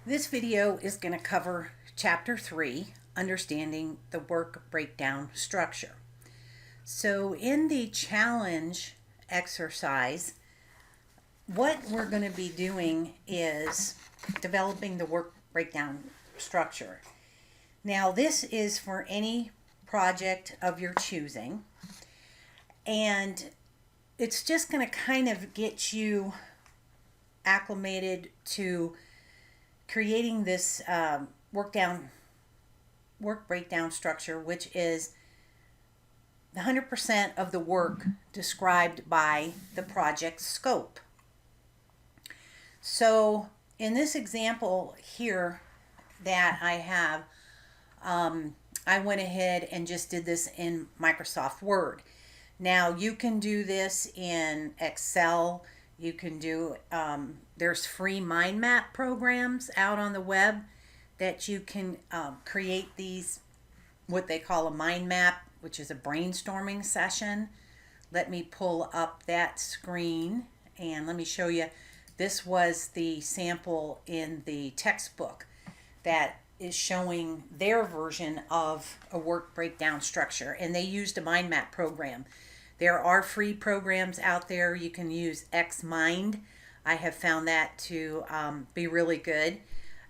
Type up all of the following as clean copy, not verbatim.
This video is going to cover Chapter 3, Understanding the Work Breakdown Structure. So in the challenge exercise, what we're going to be doing is developing the work breakdown structure. Now this is for any project of your choosing, and it's just going to kind of get you acclimated to creating this work breakdown structure, which is 100% of the work described by the project scope. So in this example here that I have, I went ahead and just did this in Microsoft Word. Now you can do this in Excel. You can do, there's free mind map programs out on the web that you can create these, what they call a mind map, which is a brainstorming session. Let me pull up that screen and let me show you. This was the sample in the textbook that is showing their version of a work breakdown structure, and they used a mind map program. There are free programs out there. You can use XMind. I have found that to be really good.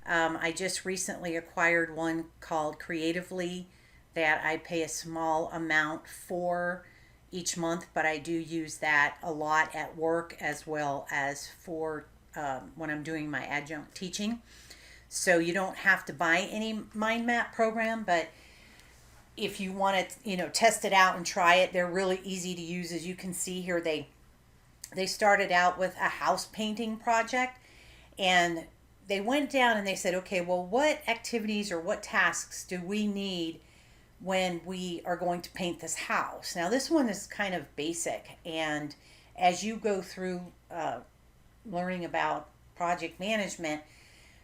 I just recently acquired one called Creatively that I pay a small amount for each month, but I do use that a lot at work as well as for when I'm doing my adjunct teaching. So you don't have to buy any mind map program, but if you want to, test it out and try it, they're really easy to use. As you can see here, they started out with a house painting project, and they went down and they said, okay, well, what activities or what tasks do we need when we are going to paint this house? Now, this one is kind of basic, and as you go through learning about project management,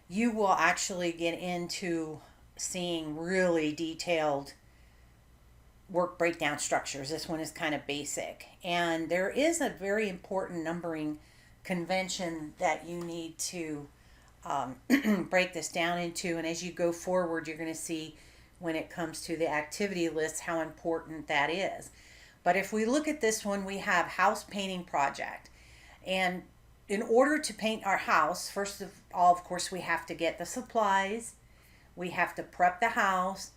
you will actually get into seeing really detailed work breakdown structures. This one is kind of basic, and there is a very important numbering convention that you need to break this down into, and as you go forward, you're going to see when it comes to the activity list how important that is. But if we look at this one, we have house painting project, and in order to paint our house, first of all, of course, we have to get the supplies, we have to prep the house,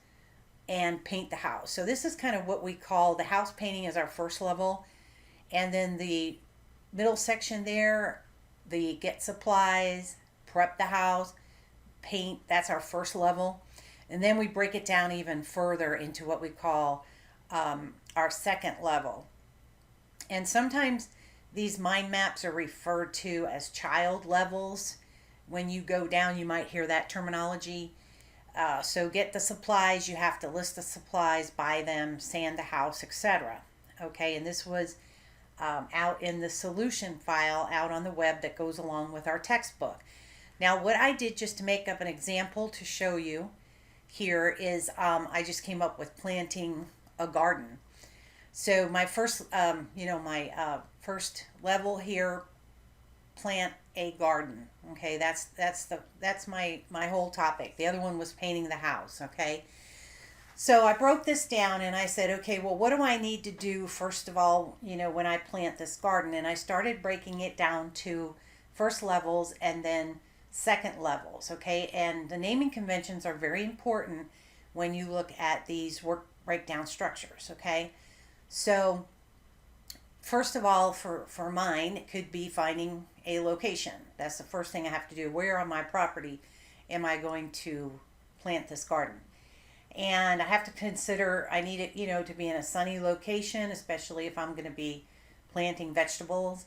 and paint the house. So this is kind of what we call the house painting is our first level, and then the middle section there, the get supplies, prep the house, paint, that's our first level. And then we break it down even further into what we call our second level. And sometimes these mind maps are referred to as child levels. When you go down, you might hear that terminology. So get the supplies, you have to list the supplies, buy them, sand the house, etc. Okay, and this was out in the solution file out on the web that goes along with our textbook. Now what I did just to make up an example to show you here is I just came up with planting a garden. So my first, first level here, plant a garden. Okay, that's my whole topic. The other one was painting the house. Okay, so I broke this down and I said, okay, well, what do I need to do first of all, when I plant this garden? And I started breaking it down to first levels and then second levels. Okay, and the naming conventions are very important when you look at these work breakdown structures. Okay, so first of all, for mine, it could be finding a location. That's the first thing I have to do. Where on my property am I going to plant this garden? And I have to consider, I need it, to be in a sunny location, especially if I'm going to be planting vegetables.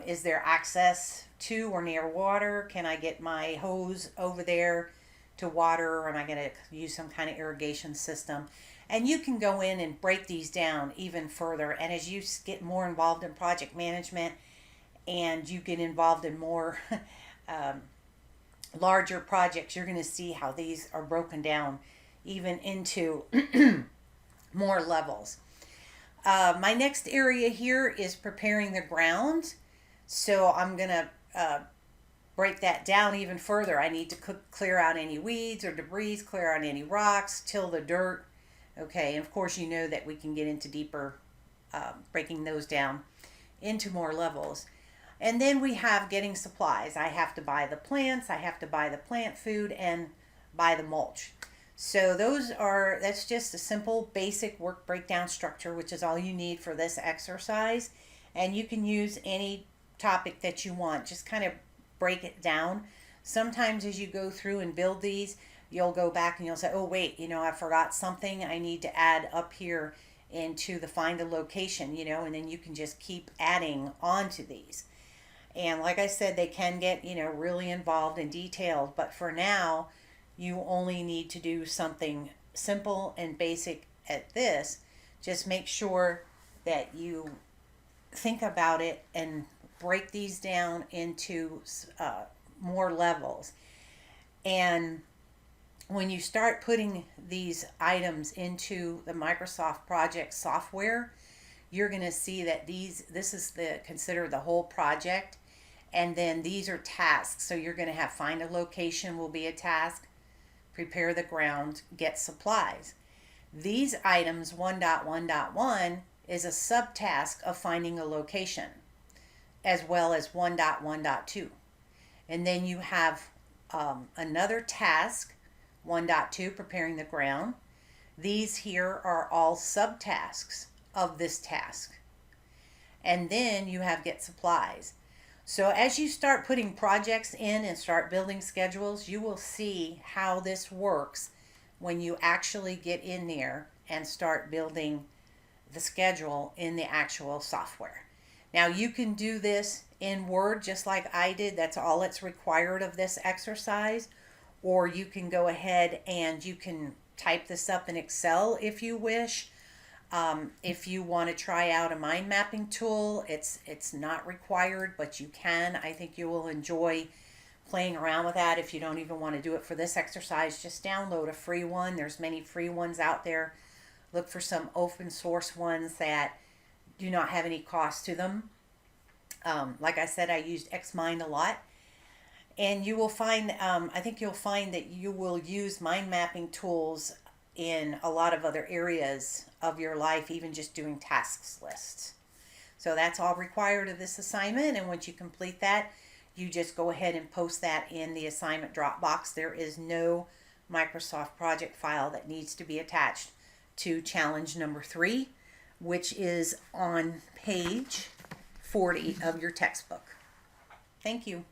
Is there access to or near water? Can I get my hose over there to water, or am I going to use some kind of irrigation system? And you can go in and break these down even further. And as you get more involved in project management and you get involved in more larger projects, you're going to see how these are broken down even into more levels. My next area here is preparing the ground. So I'm going to break that down even further. I need to clear out any weeds or debris, clear out any rocks, till the dirt. Okay, and of course you know that we can get into deeper, breaking those down into more levels. And then we have getting supplies. I have to buy the plants, I have to buy the plant food, and buy the mulch. So that's just a simple basic work breakdown structure, which is all you need for this exercise. And you can use any topic that you want. Just kind of break it down. Sometimes as you go through and build these, you'll go back and you'll say, oh wait, I forgot something I need to add up here into the find a location, and then you can just keep adding on to these. And like I said, they can get, really involved and detailed, but for now, you only need to do something simple and basic at this. Just make sure that you think about it and break these down into more levels. And when you start putting these items into the Microsoft project software, you're going to see that this is considered the whole project, and then these are tasks. So you're going to have find a location will be a task, prepare the ground, get supplies. These items 1.1.1 is a subtask of finding a location, as well as 1.1.2. And then you have another task, 1.2, preparing the ground. These here are all subtasks of this task. And then you have get supplies. So as you start putting projects in and start building schedules, you will see how this works when you actually get in there and start building the schedule in the actual software. Now you can do this in Word just like I did. That's all that's required of this exercise. Or you can go ahead and you can type this up in Excel if you wish. If you want to try out a mind mapping tool, it's not required, but you can. I think you will enjoy playing around with that. If you don't even want to do it for this exercise, just download a free one. There's many free ones out there. Look for some open source ones that do not have any cost to them. Like I said, I used Xmind a lot. And you will find, I think you'll find that you will use mind mapping tools in a lot of other areas of your life, even just doing tasks lists. So that's all required of this assignment. And once you complete that, you just go ahead and post that in the assignment Dropbox. There is no Microsoft project file that needs to be attached to challenge number 3, which is on page 40 of your textbook. Thank you.